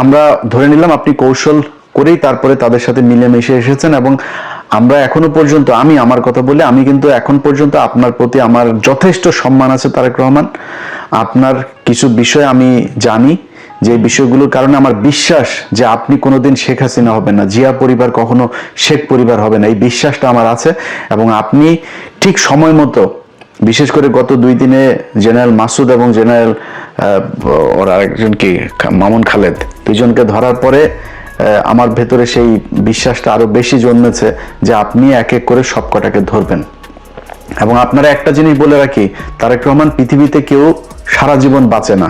আমরা ধরে নিলাম আপনি কৌশল করেই তারপরে তাদের সাথে মিলেমিশে এসেছেন, এবং আমরা এখনো পর্যন্ত, আমি আমার কথা বলি, আমি কিন্তু এখন পর্যন্ত আপনার প্রতি আমার যথেষ্ট সম্মান আছে তারেক রহমান। আপনার কিছু বিষয় আমি জানি, যে বিষয়গুলোর কারণে আমার বিশ্বাস যে আপনি কোনোদিন শেখ হাসিনা হবেন না, জিয়া পরিবার কখনো শেখ পরিবার হবে না, এই বিশ্বাসটা আমার আছে। এবং আপনি ঠিক সময় মতো, বিশেষ করে গত 2 দিনে জেনারেল মাসুদ এবং জেনারেল ওর আরেকজন কি মামুন খালেদ, দুজনকে ধরার পরে আমার ভেতরে সেই বিশ্বাসটা আরো বেশি জন্মেছে যে আপনি এক এক করে সব কটাকে ধরবেন। এবং আপনারা একটা জিনিস বলে রাখি, তারেক রহমান, পৃথিবীতে কেউ সারা জীবন বাঁচে না।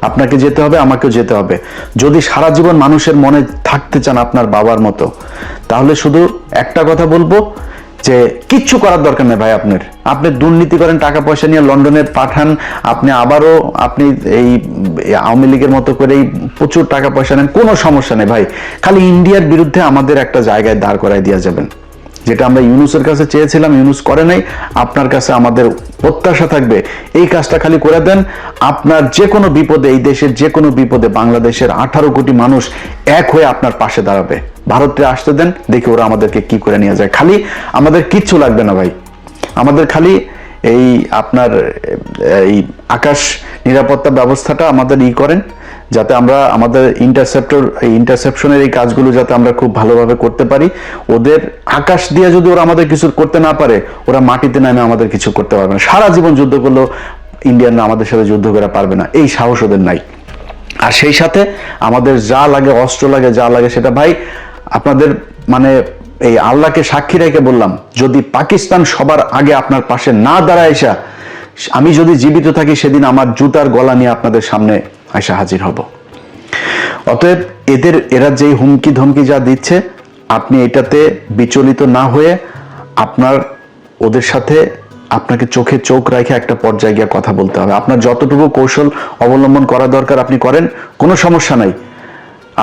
আপনাকে যেতে হবে, আমাকেও যেতে হবে। যদি সারা জীবন মানুষের মনে থাকতে চান আপনার বাবার মতো, তাহলে শুধু একটা কথা বলবো যে কিচ্ছু করার দরকার নেই ভাই। আপনি দুর্নীতি করেন, টাকা পয়সা নিয়ে লন্ডনে পাঠান, আপনি আবারও আপনি এই আওয়ামী লীগের মতো করেই প্রচুর টাকা পয়সা নেন, কোনো সমস্যা নেই ভাই। খালি ইন্ডিয়ার বিরুদ্ধে আমাদের একটা জায়গায় দাঁড় করায় দিয়ে যাবেন, যেটা আমরা ইউনূসের কাছে চেয়েছিলাম, ইউনূস করে নাই। আপনার কাছে আমাদের প্রত্যাশা থাকবে এই কাজটা খালি করে দেন। আপনার যে কোনো বিপদে, এই দেশের যে কোনো বিপদে বাংলাদেশের 18 কোটি মানুষ এক হয়ে আপনার পাশে দাঁড়াবে। ভারতে আসতে দেন, দেখি ওরা আমাদেরকে কি করে নিয়ে যায়। খালি আমাদের কিচ্ছু লাগবে না ভাই, আমাদের খালি এই আপনার এই আকাশ নিরাপত্তা ব্যবস্থাটা আমাদের করেন, যাতে আমরা আমাদের ইন্টারসেপশনের এই কাজগুলো যাতে আমরা খুব ভালোভাবে করতে পারি। ওদের আকাশ দিয়ে যদি ওরা আমাদের কিছু করতে না পারে, ওরা মাটিতে নামে আমাদের কিছু করতে পারবে না। সারা জীবন যুদ্ধ করলেও ইন্ডিয়ানরা আমাদের সাথে যুদ্ধ করে পারবে না, এই সাহস ওদের নাই। আর সেই সাথে আমাদের যা লাগে, অস্ত্র লাগে, যা লাগে, সেটা ভাই আপনাদের মানে এই আল্লাহকে সাক্ষী রেখে বললাম, যদি পাকিস্তান সবার আগে আপনার পাশে না দাঁড়ায় এসা, আমি যদি জীবিত থাকি সেদিন আমার জুতার গলা নিয়ে আপনাদের সামনে আয়সা হাজির হব। অতএব এরা যেই হুমকি ধমকি যা দিচ্ছে, আপনি এটাতে বিচলিত না হয়ে আপনার ওদের সাথে আপনাকে চোখে চোখ রেখে একটা পর্যায়ে গিয়ে কথা বলতে হবে। আপনার যতটুকু কৌশল অবলম্বন করা দরকার আপনি করেন, কোনো সমস্যা নাই।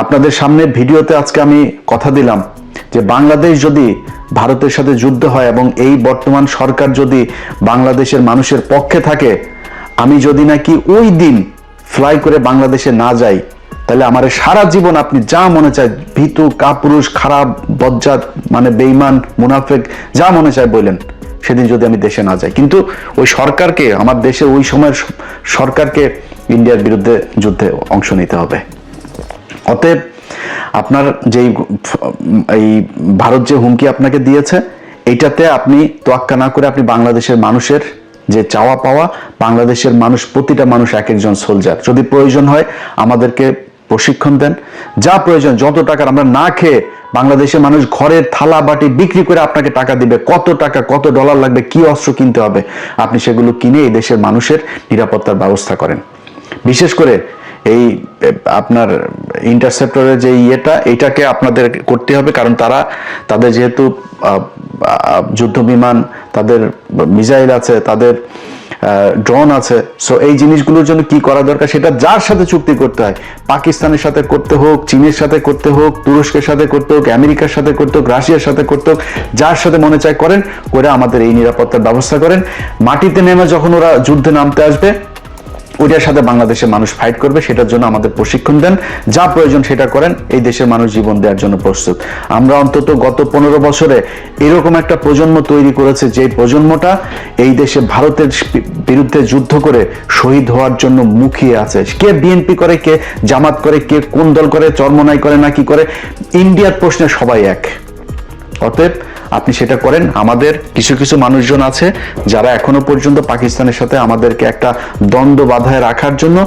আপনাদের সামনে ভিডিওতে আজকে আমি কথা দিলাম যে বাংলাদেশ যদি ভারতের সাথে যুদ্ধ হয় এবং এই বর্তমান সরকার যদি বাংলাদেশের মানুষের পক্ষে থাকে, আমি যদি নাকি ওই দিন ফ্লাই করে বাংলাদেশে না যাই, তাহলে আমার সারা জীবন আপনি যা মনে চায়, ভীতু, কাপুরুষ, খারাপ, বজ্জাত, মানে বেঈমান, মুনাফেক, যা মনে চায় বললেন, সেদিন যদি আমি দেশে না যাই। কিন্তু ওই সরকারকে, আমার দেশের ওই সময়ের সরকারকে ইন্ডিয়ার বিরুদ্ধে যুদ্ধে অংশ নিতে হবে। অতএব আপনার যেই এই ভারত যে হুমকি আপনাকে দিয়েছে, এইটাতে আপনি তোয়াক্কা না করে আপনি বাংলাদেশের মানুষের যে চাওয়া পাওয়া, বাংলাদেশের মানুষ, প্রতিটা মানুষ এক একজন সোলজার, যদি প্রয়োজন হয় আমাদেরকে প্রশিক্ষণ দেন, যা প্রয়োজন, যত টাকার, আমরা না খেয়ে বাংলাদেশের মানুষ ঘরের থালা বাটি বিক্রি করে আপনাকে টাকা দিবে, কত টাকা, কত ডলার লাগবে, কি অস্ত্র কিনতে হবে, আপনি সেগুলো কিনে এই দেশের মানুষের নিরাপত্তার ব্যবস্থা করেন। বিশেষ করে এই আপনার ইন্টারসেপ্টরের যে এইটাকে আপনাদের করতে হবে, কারণ তাদের যেহেতু যুদ্ধ বিমান, তাদের মিসাইল আছে, তাদের ড্রোন আছে, সো এই জিনিসগুলোর জন্য কি করা দরকার, সেটা যার সাথে চুক্তি করতে হয়, পাকিস্তানের সাথে করতে হোক, চীনের সাথে করতে হোক, তুরস্কের সাথে করতে হোক, আমেরিকার সাথে করতে হোক, রাশিয়ার সাথে করতে হোক, যার সাথে মনে চায় করেন, করে আমাদের এই নিরাপত্তার ব্যবস্থা করেন। মাটিতে নেমে যখন ওরা যুদ্ধে নামতে আসবে, ওইটার সাথে বাংলাদেশের মানুষ ফাইট করবে, সেটার জন্য আমাদের প্রশিক্ষণ দেন, যা প্রয়োজন সেটা করেন। এই দেশের মানুষ জীবন দেওয়ার জন্য প্রস্তুত। আমরা অন্তত গত 15 বছরে এরকম একটা প্রজন্ম তৈরি করেছে, যে প্রজন্মটা এই দেশে ভারতের বিরুদ্ধে যুদ্ধ করে শহীদ হওয়ার জন্য মুখিয়ে আছে। কে বিএনপি করে, কে জামাত করে, কে কোন দল করে, চরমনাই করে না কি করে, ইন্ডিয়ার প্রশ্নে সবাই এক। অতএব আপনি সেটা করেন। আমাদের কিছু কিছু মানুষজন আছে যারা এখনো পর্যন্ত পাকিস্তানের সাথে আমাদেরকে একটা দ্বন্দ্ব বাধায় রাখার জন্য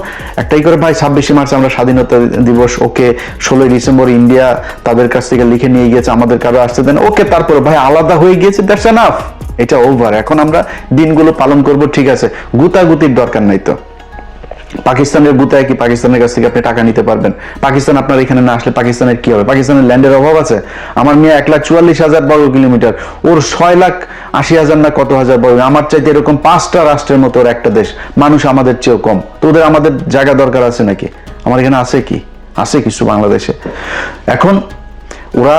একটাই করে, ভাই 26শে মার্চ আমরা স্বাধীনতা দিবস, ওকে 16ই ডিসেম্বর ইন্ডিয়া তাদের কাছ থেকে লিখে নিয়ে গিয়েছে, আমাদের কারো আসতে দেন, ওকে, তারপরে ভাই আলাদা হয়ে গিয়েছে, দ্যাটস এনাফ, এটা ওভার। এখন আমরা দিনগুলো পালন করব, ঠিক আছে, গুতাগুতির দরকার নাই তো। পাকিস্তানের গুতায় কি পাকিস্তানের কাছ থেকে আপনি টাকা নিতে পারবেন? পাকিস্তান আপনার এখানে না আসলে পাকিস্তানের কি হবে? পাকিস্তানের ল্যান্ডের অভাব আছে? আমার মেয়ে 1,44,000 বর্গ কিলোমিটার, ওর 6,80,000 না কত হাজার বর্গ, আমার চাইতে এরকম 5টা রাষ্ট্রের মতো ওর একটা দেশ, মানুষ আমাদের চেয়েও কম। তো ওদের আমাদের জায়গা দরকার আছে নাকি? আমার এখানে আছে কি? আছে কিছু বাংলাদেশে। এখন ওরা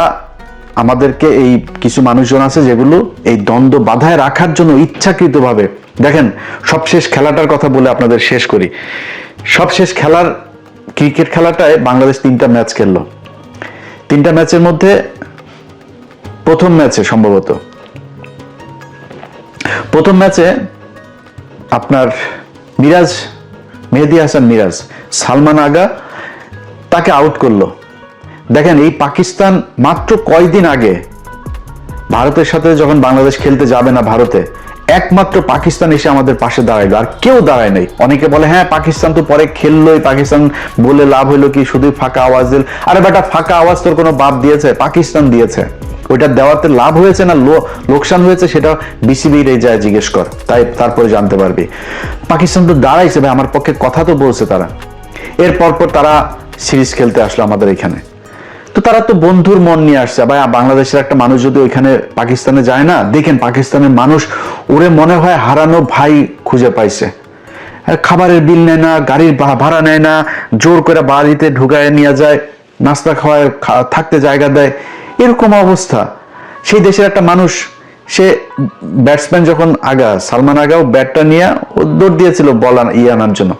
আমাদেরকে, এই কিছু মানুষজন আছে যেগুলো এই দ্বন্দ্ব বাধায় রাখার জন্য ইচ্ছাকৃতভাবে, দেখেন সবশেষ খেলাটার কথা বলে আপনাদের শেষ করি। সবশেষ খেলার ক্রিকেট খেলাটায় বাংলাদেশ 3টা ম্যাচ খেললো। 3টা ম্যাচের মধ্যে প্রথম ম্যাচে আপনার মেহেদী হাসান মিরাজ সালমান আগা তাকে আউট করলো। দেখেন এই পাকিস্তান মাত্র কয়দিন আগে ভারতের সাথে যখন বাংলাদেশ খেলতে যাবে না ভারতে, একমাত্র পাকিস্তান এসে আমাদের পাশে দাঁড়াইলো, আর কেউ দাঁড়ায় নাই। অনেকে বলে হ্যাঁ পাকিস্তান তো পরে খেললোই, পাকিস্তান বলে লাভ হইলো কি, শুধু ফাঁকা আওয়াজ দিল। আরে বেটা, ফাঁকা আওয়াজ তোর কোনো বাপ দিয়েছে? পাকিস্তান দিয়েছে। ওইটা দেওয়াতে লাভ হয়েছে না লোকসান হয়েছে সেটা বিসিবির এই যায় জিজ্ঞেস কর, তারপরে জানতে পারবি। পাকিস্তান তো দাঁড়াইছে ভাই, আমার পক্ষে কথা তো বলছে তারা। এর পরপর তারা সিরিজ খেলতে আসলো আমাদের এখানে। তো তারা তো বন্ধুর মন নিয়ে আসছে ভাই। বাংলাদেশের একটা মানুষ যদি ওইখানে পাকিস্তানে যায় না, দেখেন পাকিস্তানের মানুষ ওরে মনে হয় হারানো ভাই খুঁজে পাইছে। খাবারের বিল নেয় না, গাড়ির ভাড়া নেয় না, জোর করে বাড়িতে ঢুকায় নিয়ে যায়, নাস্তা খাওয়ায়, থাকতে জায়গা দেয়, এরকম অবস্থা। সেই দেশের একটা মানুষ, সে ব্যাটসম্যান যখন সালমান আগাও ব্যাটটা নিয়ে দৌড় দিয়েছিল বল আনার জন্য,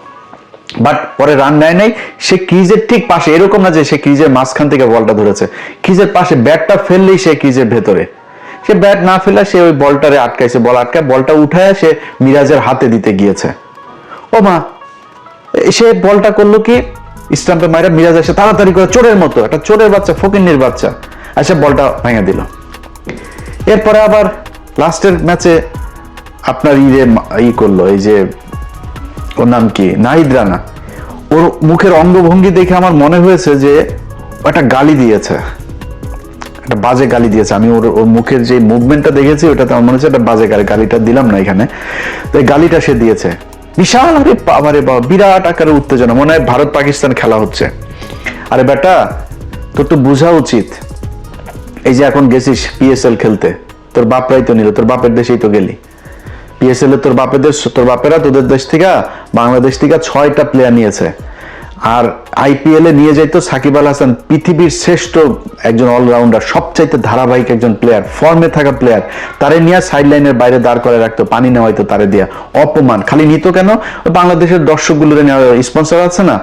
বাট পরে রান নেয় নাই। সে ক্রিজের ঠিক পাশে, এরকম না যে সে ক্রিজের মাঝখান থেকে বলটা ধরেছে, ক্রিজের পাশে ব্যাটটা ফেললেই সে ক্রিজের ভেতরে, সে ব্যাট না ফেলা সে ওই বলটারে আটকাইছে, বলটা উঠায় সে মিরাজের হাতে দিতে গিয়েছে। ও মা, সে বলটা করলো কি স্টাম্পে মাইরা, মিরাজ এসে তাড়াতাড়ি করে চোরের মতো, একটা চোরের বাচ্চা, ফকিন্নির বাচ্চা এসে বলটা ভেঙে দিল। এরপরে আবার লাস্টের ম্যাচে আপনার করলো, এই যে ওর নাম কি, নাহিদ রানা, ওর মুখের অঙ্গভঙ্গি দেখে আমার মনে হয়েছে যে একটা গালি দিয়েছে, একটা বাজে গালি দিয়েছে। আমি ওর মুখের যে মুভমেন্টটা দেখেছি ওটাতে আমার মনে হচ্ছে একটা বাজে গালিটা দিলাম না এখানে, তো এই গালিটা সে দিয়েছে। বিশাল, আরে বাবারে বাবা, বিরাট আকারে উত্তেজনা, মনে হয় ভারত পাকিস্তান খেলা হচ্ছে। আরে বেটা, তোর তো বোঝা উচিত, এই যে এখন গেছিস পিএসএল খেলতে, তোর বাপরাই তো নিল, তোর বাপের দেশেই তো গেলি। পিএসএল এ তোর বাপেরা তোদের দেশ থেকে, বাংলাদেশ থেকে 6টা প্লেয়ার নিয়েছে। আর আইপিএল এ নিয়ে যাইতো সাকিব আল হাসান, পৃথিবীর শ্রেষ্ঠ একজন অলরাউন্ডার, সবচাইতে ধারাবাহিক একজন প্লেয়ার, ফর্মে থাকা প্লেয়ার, তারে নিয়ে সাইড লাইনের বাইরে দাঁড় করে রাখতো, পানি নেওয়াইতো তারে দিয়া। অপমান খালি নিত কেন? বাংলাদেশের দর্শকগুলোর স্পন্সর আছে না,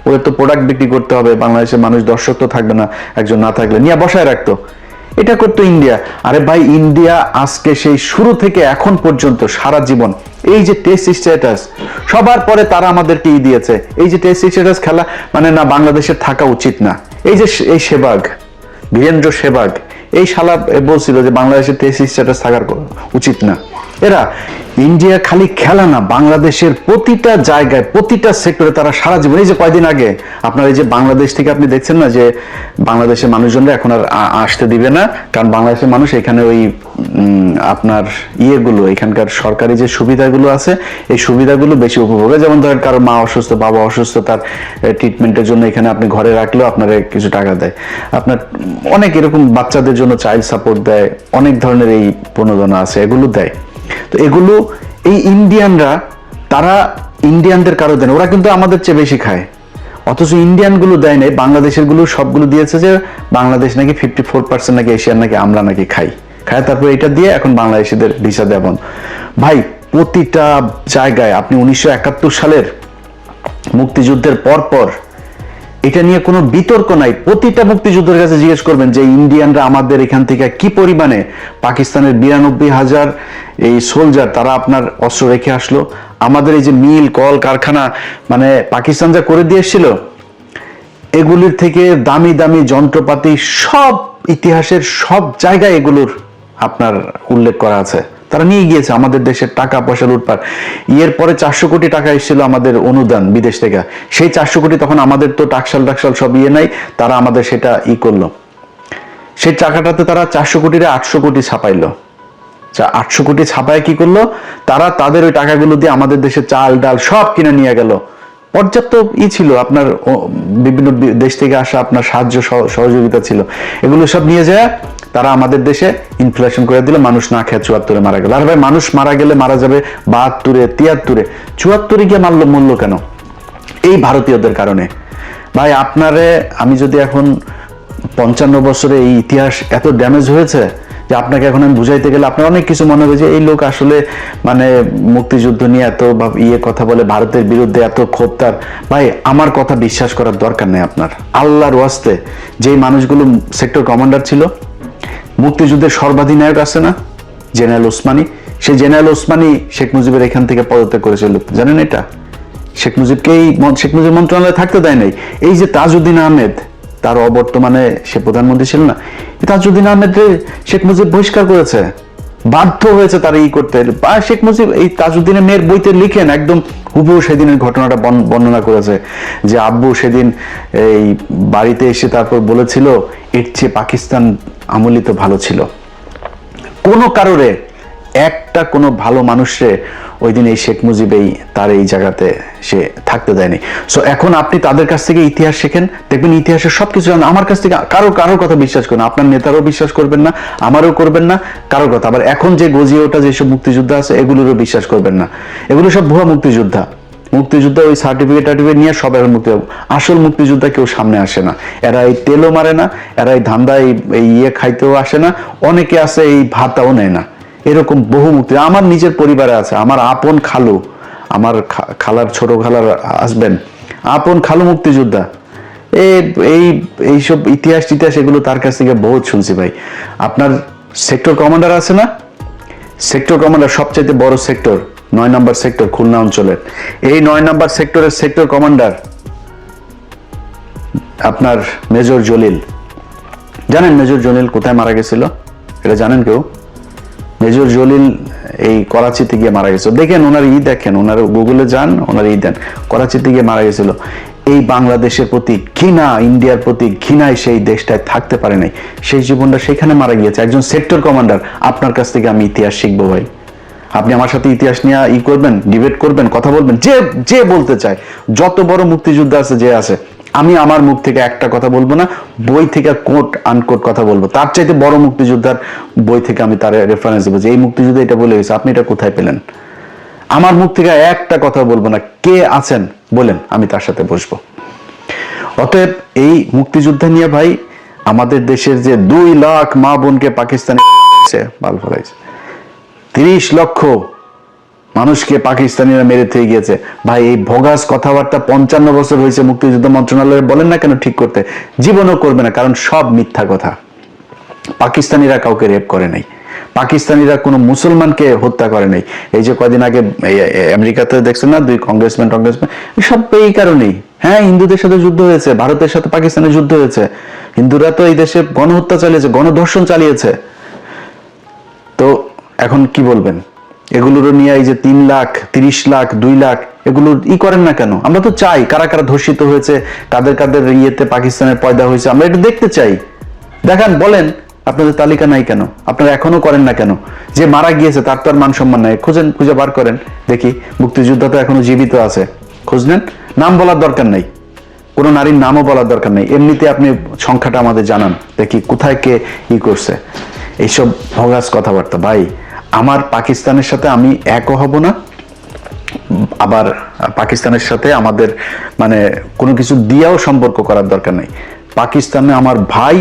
ওদের তো প্রোডাক্ট বিক্রি করতে হবে, বাংলাদেশের মানুষ দর্শক তো থাকবে না, একজন না থাকলে নিয়ে বসায় রাখতো। এটা করতো ইন্ডিয়া। আরে ভাই, ইন্ডিয়া আজকে সেই শুরু থেকে এখন পর্যন্ত সারা জীবন এই যে টেস্ট স্ট্যাটাস, সবার পরে তারা আমাদেরকে দিয়েছে। এই যে টেস্ট স্ট্যাটাস খেলা মানে না, বাংলাদেশের থাকা উচিত না। এই যে এই বীরেন্দ্র সেবাগ, এই শালা বলছিল যে বাংলাদেশের টেস্ট স্ট্যাটাস থাকার উচিত না। এরা ইন্ডিয়া খালি খেলা না, বাংলাদেশের প্রতিটা জায়গায়, প্রতিটা সেক্টরে তারা সারা জীবন, এই যে কয়দিন আগে আপনার এই যে বাংলাদেশ থেকে আপনি দেখছেন না যে বাংলাদেশের মানুষজনরা এখন আর আসতে দিবে না, কারণ বাংলাদেশের মানুষ এখানে ওই আপনার এখানকার সরকারি যে সুবিধাগুলো আছে, এই সুবিধাগুলো বেশি উপভোগে। যেমন ধরেন কারো মা অসুস্থ, বাবা অসুস্থ, তার ট্রিটমেন্টের জন্য এখানে আপনি ঘরে রাখলেও আপনার কিছু টাকা দেয়, আপনার অনেক এরকম বাচ্চাদের জন্য চাইল্ড সাপোর্ট দেয়, অনেক ধরনের এই প্রণোদনা আছে, এগুলো দেয়। তো এগুলো এই ইন্ডিয়ানরা, তারা ইন্ডিয়ানদের কারো দেন, ওরা কিন্তু আমাদের চেয়ে বেশি খায়, অথচ ইন্ডিয়ান গুলো দেয় নাই, বাংলাদেশের গুলো সবগুলো দিয়েছে যে বাংলাদেশ নাকি 54% নাকি এশিয়ার নাকি আমরা নাকি খাই, তারপরে এটা দিয়ে এখন বাংলাদেশিদের ভিসা দেবন। ভাই প্রতিটা জায়গায় আপনি 1971 সালের মুক্তিযুদ্ধের পর এটা নিয়ে কোনো বিতর্ক নাই, প্রতিটা মুক্তিযুদ্ধের কাছে জিজ্ঞেস করবেন যে ইন্ডিয়ানরা আমাদের এখান থেকে কি পরিমাণে, পাকিস্তানের 92,000 এই সোলজার তারা আপনার অস্ত্র রেখে আসলো, আমাদের এই যে মিল কল কারখানা মানে পাকিস্তান যা করে দিয়ে এসেছিল, এগুলির থেকে দামি দামি যন্ত্রপাতি সব ইতিহাসের সব জায়গায় এগুলোর আপনার উল্লেখ করা আছে। তারা নিয়ে গিয়েছে, আমাদের দেশের টাকা পয়সা লুটপাট। এর পরে 400 কোটি টাকা এসেছিল আমাদের অনুদান বিদেশ থেকে, সেই 400 কোটি তখন আমাদের তো টাকশাল সব নাই, তারা আমাদের সেটা করলো, সেই টাকাটাতে তারা 400 কোটিরে 800 কোটি ছাপাইলো। 800 কোটি ছাপায় কি করলো তারা, তাদের ওই টাকাগুলো দিয়ে আমাদের দেশে চাল ডাল সব কিনে নিয়ে গেল। পর্যাপ্ত ছিল আপনার বিভিন্ন দেশ থেকে আসা আপনার সাহায্য সহযোগিতা ছিল, এগুলো সব নিয়ে যায় তারা আমাদের দেশে ইনফ্লেশন করে দিল, মানুষ না খেয়ে 74-এ মারা গেল। আর ভাই মানুষ মারা গেলে মারা যাবে 72-এ 73-এ, 74-এ গিয়ে মূল্য কেন? এই ভারতীয়দের কারণে। ভাই আপনারে আমি যদি এখন 55 বছরে এই ইতিহাস এত ড্যামেজ হয়েছে যে আপনাকে এখন আমি বুঝাইতে গেলে আপনার অনেক কিছু মনে হবে যে এই লোক আসলে মানে মুক্তিযুদ্ধ নিয়ে এত কথা বলে, ভারতের বিরুদ্ধে এত ক্ষোভ তার। ভাই আমার কথা বিশ্বাস করার দরকার নেই আপনার, আল্লাহর ওয়াস্তে। যেই মানুষগুলো সেক্টর কমান্ডার ছিল, মুক্তিযুদ্ধের সর্বাধিনায়ক আছে না জেনারেল ওসমানী, সেই জেনারেল ওসমানী শেখ মুজিবের এখান থেকে পদত্যাগ করেছিল, জানেন এটা? শেখ মুজিব মন্ত্রণালয়ে থাকতে দেয় নাই। এই যে তাজউদ্দিন আহমেদ, তার অবর্তমানে সে প্রধানমন্ত্রী ছিল না, তাজউদ্দিন আহমেদ শেখ মুজিব বহিষ্কার করেছে, বাধ্য হয়েছে তারা করতে। শেখ মুজিব এই তাজউদ্দিনের মেয়ের বইতে লিখেন, একদম হুবহু সেদিনের ঘটনাটা বর্ণনা করেছে যে আব্বু সেদিন এই বাড়িতে এসে তারপর বলেছিল এর চেয়ে পাকিস্তান আমলিত ভালো ছিল। কোনো কারণে একটা কোনো ভালো মানুষে ওই দিন এই শেখ মুজিবেই তার এই জায়গাতে সে থাকতে দেয়নি। সো এখন আপনি তাদের কাছ থেকে ইতিহাস শেখেন, দেখবেন ইতিহাসের সবকিছু জানেন। আমার কাছ থেকে কারোর কথা বিশ্বাস করেন, আপনার নেতারও বিশ্বাস করবেন না, আমারও করবেন না কারোর কথা। আবার এখন যে গজিয়ে ওঠা যেসব মুক্তিযোদ্ধা আছে এগুলোরও বিশ্বাস করবেন না, এগুলো সব ভুয়া মুক্তিযোদ্ধা। মুক্তিযোদ্ধা ওই সার্টিফিকেট নিয়ে সব এখন আসল মুক্তিযোদ্ধা কেউ সামনে আসে না। এরা এই তেলও মারে না, এরা এই ধান্দা এই খাইতেও আসে না, অনেকে আছে এই ভাতাও নেয় না। এরকম বহু মুক্তি আমার নিজের পরিবারে আছে। আমার আপন খালু, আমার খালার ছোট খালার হাজবেন্ড, আপন খালু মুক্তিযোদ্ধা। এইসব ইতিহাস এগুলো তার কাছ থেকে বহুত শুনছি ভাই। আপনার সেক্টর কমান্ডার আছে না, সেক্টর কমান্ডার সবচেয়ে বড় সেক্টর 9 নম্বর সেক্টর খুলনা অঞ্চলের, এই 9 নম্বর সেক্টরের সেক্টর কমান্ডার আপনার মেজর জলিল। জানেন মেজর জলিল কোথায় মারা গেছিল? এটা জানেন কেউ? মেজর জলিল এই করাচিতে গিয়ে মারা গেছিল। দেখেন ওনার দেখেন, ওনার গুগলে যান, ওনার দেন, করাচিতে গিয়ে মারা গেছিল। এই বাংলাদেশের প্রতি ঘৃণা, ইন্ডিয়ার প্রতি ঘৃণায় সেই দেশটায় থাকতে পারে নাই, সেই জীবনটা সেখানে মারা গিয়েছে। একজন সেক্টর কমান্ডার। আপনার কাছ থেকে আমি ইতিহাস শিখবো ভাই। আপনি আমার সাথে ইতিহাস নিয়ে করবেন, ডিবেট করবেন, কথা বলবেন, যে বলতে চায়, যত বড় মুক্তিযোদ্ধা আছে যে আছে, আমি আমার মুখ থেকে একটা কথা বলবো না, বই থেকে কোট আনকোট কথা বলবো। তার চাইতে বড় মুক্তিযোদ্ধার বই থেকে আমি তার রেফারেন্স দেবো যে এই মুক্তিযুদ্ধ এটা বলে গেছে, আপনি এটা কোথায় পেলেন? আমার মুখ থেকে একটা কথা বলবো না, কে আছেন বলেন, আমি তার সাথে বসবো। অতএব এই মুক্তিযুদ্ধ নিয়ে ভাই আমাদের দেশের যে 2 লাখ মা বোনকে পাকিস্তানে বাল ফলাইছে, 30 লক্ষ মানুষকে পাকিস্তানিরা মেরে থেকে গিয়েছে। ভাই এই ভগাস কথাবার্তা 55 বছর হয়েছে মুক্তিযুদ্ধ মন্ত্রণালয়ে বলেন না কেন ঠিক করতে? জীবনও করবে না, কারণ সব মিথ্যা কথা। পাকিস্তানিরা কাউকে রেপ করে নাই, পাকিস্তানিরা কোনো মুসলমানকে হত্যা করে নাই। এই যে কদিন আগে আমেরিকাতে দেখছেন না 2 কংগ্রেসম্যান সব এই কারণেই। হ্যাঁ, হিন্দুদের সাথে যুদ্ধ হয়েছে, ভারতের সাথে পাকিস্তানের যুদ্ধ হয়েছে, হিন্দুরা তো এই দেশে গণহত্যা চালিয়েছে, গণধর্ষণ চালিয়েছে। তো এখন কি বলবেন? এগুলোর নিয়ে এই যে 3 লাখ, 30 লাখ, 2 লাখ এগুলো করেন না কেন? আমরা তো চাই কারা কারা ধর্ষিত হয়েছে, কাদের কাদের ইয়েতে পাকিস্তানের পয়দা হয়েছে, আমরা এটা দেখতে চাই। দেখান, বলেন। আপনাদের তালিকা নাই কেন? আপনারা এখনো করেন না কেন? যে মারা গিয়েছে তার তো আর মান সম্মান নাই, খুঁজে বার করেন দেখি। মুক্তিযোদ্ধা তো এখনো জীবিত আছে, খোঁজ নেন। নাম বলার দরকার নাই, কোনো নারীর নামও বলার দরকার নেই, এমনিতে আপনি সংখ্যাটা আমাদের জানান দেখি কোথায় কে করছে। এইসব ভগাস কথাবার্তা ভাই। আমার পাকিস্তানের সাথে আমি একও হব না, আবার পাকিস্তানের সাথে আমাদের মানে কোনো কিছু দিয়েও সম্পর্ক করার দরকার নেই। পাকিস্তানে আমার ভাই,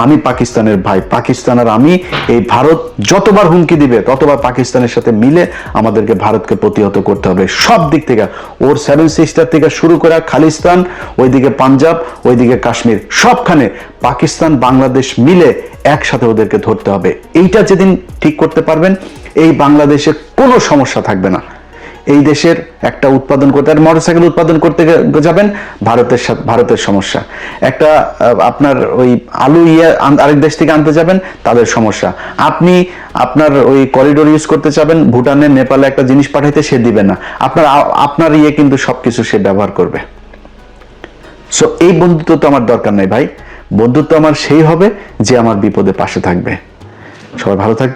আমি পাকিস্তানের ভাই, পাকিস্তান আর আমি। এই ভারত যতবার হুমকি দিবে ততবার পাকিস্তানের সাথে মিলে আমাদেরকে ভারতকে প্রতিহত করতে হবে সব দিক থেকে। ওর 7 সিস্টার থেকে শুরু করে খালিস্তান, ওইদিকে পাঞ্জাব, ওইদিকে কাশ্মীর, সবখানে পাকিস্তান বাংলাদেশ মিলে একসাথে ওদেরকে ধরতে হবে। এইটা যেদিন ঠিক করতে পারবেন, এই বাংলাদেশে কোনো সমস্যা থাকবে না। এই দেশের একটা উৎপাদন করতে, আর মোটরসাইকেল উৎপাদন করতে যাবেন ভারতের সমস্যা, একটা আপনার ওই আলু আরেক দেশ থেকে আনতে যাবেন তাদের সমস্যা, আপনি আপনার ওই করিডোর ইউজ করতে চাবেন ভুটানে নেপালে একটা জিনিস পাঠাইতে সে দিবে না, আপনার কিন্তু সবকিছু সে ব্যবহার করবে। সো এই বন্ধুত্ব তো আমার দরকার নাই ভাই। বন্ধুত্ব আমার সেই হবে যে আমার বিপদে পাশে থাকবে। সবাই ভালো থাকবে।